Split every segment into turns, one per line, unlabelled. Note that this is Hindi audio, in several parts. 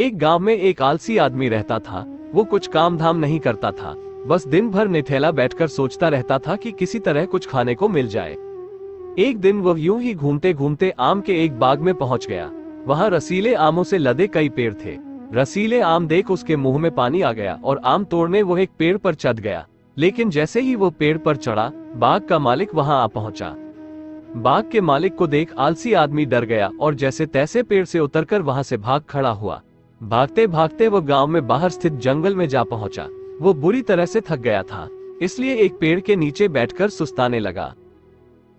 एक गांव में एक आलसी आदमी रहता था। वो कुछ काम धाम नहीं करता था, बस दिन भर निठेला बैठकर सोचता रहता था कि किसी तरह कुछ खाने को मिल जाए। एक दिन वह यूं ही घूमते घूमते आम के एक बाग में पहुंच गया। वहां रसीले आमों से लदे कई पेड़ थे। रसीले आम देख उसके मुंह में पानी आ गया और आम तोड़ने वो एक पेड़ पर चढ़ गया। लेकिन जैसे ही वो पेड़ पर चढ़ा, बाग का मालिक वहां आ पहुंचा। बाग के मालिक को देख आलसी आदमी डर गया और जैसे तैसे पेड़ से उतरकर वहां से भाग खड़ा हुआ। भागते भागते वो गांव में बाहर स्थित जंगल में जा पहुंचा। वो बुरी तरह से थक गया था, इसलिए एक पेड़ के नीचे बैठकर सुस्ताने लगा।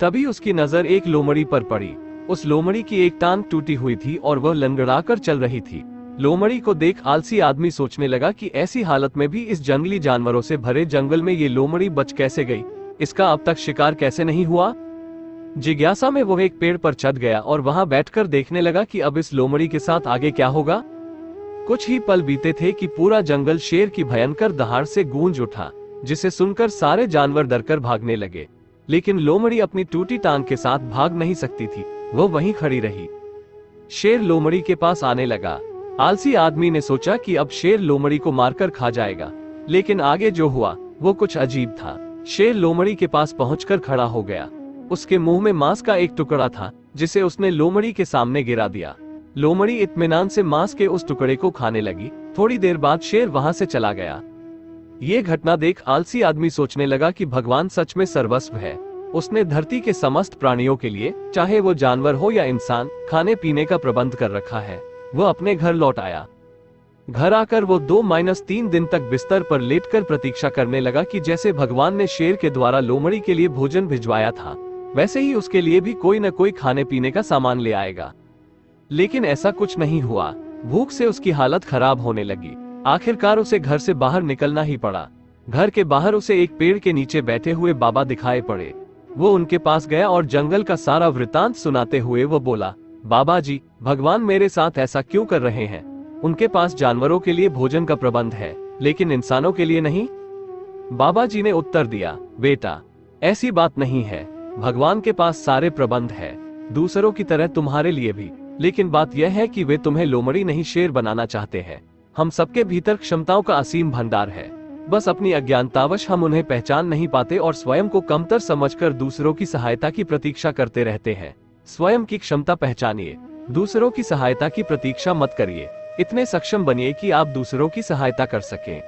तभी उसकी नजर एक लोमड़ी पर पड़ी। उस लोमड़ी की एक टांग टूटी हुई थी और वह लंगड़ाकर चल रही थी। लोमड़ी को देख आलसी आदमी सोचने लगा कि ऐसी हालत में भी इस जंगली जानवरों से भरे जंगल में ये लोमड़ी बच कैसे गई, इसका अब तक शिकार कैसे नहीं हुआ। जिज्ञासा में वो एक पेड़ पर चढ़ गया और वहां बैठकर देखने लगा कि अब इस लोमड़ी के साथ आगे क्या होगा। कुछ ही पल बीते थे कि पूरा जंगल शेर की भयंकर दहाड़ से गूंज उठा, जिसे सुनकर सारे जानवर डरकर भागने लगे। लेकिन लोमड़ी अपनी टूटी टांग के साथ भाग नहीं सकती थी, वो वहीं खड़ी रही। शेर लोमड़ी के पास आने लगा। आलसी आदमी ने सोचा कि अब शेर लोमड़ी को मारकर खा जाएगा, लेकिन आगे जो हुआ वो कुछ अजीब था। शेर लोमड़ी के पास पहुंचकर खड़ा हो गया। उसके मुंह में मांस का एक टुकड़ा था, जिसे उसने लोमड़ी के सामने गिरा दिया। लोमड़ी इत्मीनान से मांस के उस टुकड़े को खाने लगी। थोड़ी देर बाद शेर वहां से चला गया। ये घटना देख आलसी आदमी सोचने लगा कि भगवान सच में सर्वस्व है। उसने धरती के समस्त प्राणियों के लिए, चाहे वो जानवर हो या इंसान, खाने पीने का प्रबंध कर रखा है। वह अपने घर लौट आया। घर आकर वो 2-3 दिन तक बिस्तर पर लेटकर प्रतीक्षा करने लगा कि जैसे भगवान ने शेर के द्वारा लोमड़ी के लिए भोजन भिजवाया था, वैसे ही उसके लिए भी कोई न कोई खाने पीने का सामान ले आएगा। लेकिन ऐसा कुछ नहीं हुआ। भूख से उसकी हालत खराब होने लगी। आखिरकार उसे घर से बाहर निकलना ही पड़ा। घर के बाहर उसे एक पेड़ के नीचे बैठे हुए बाबा दिखाई पड़े। वो उनके पास गया और जंगल का सारा वृतांत सुनाते हुए वो बोला, बाबा जी, भगवान मेरे साथ ऐसा क्यों कर रहे हैं? उनके पास जानवरों के लिए भोजन का प्रबंध है, लेकिन इंसानों के लिए नहीं। बाबा जी ने उत्तर दिया, बेटा, ऐसी बात नहीं है। भगवान के पास सारे प्रबंध है, दूसरों की तरह तुम्हारे लिए भी। लेकिन बात यह है कि वे तुम्हें लोमड़ी नहीं शेर बनाना चाहते हैं। हम सबके भीतर क्षमताओं का असीम भंडार है, बस अपनी अज्ञानतावश हम उन्हें पहचान नहीं पाते और स्वयं को कमतर समझकर दूसरों की सहायता की प्रतीक्षा करते रहते हैं। स्वयं की क्षमता पहचानिए, दूसरों की सहायता की प्रतीक्षा मत करिए। इतने सक्षम बनिए कि आप दूसरों की सहायता कर सकें।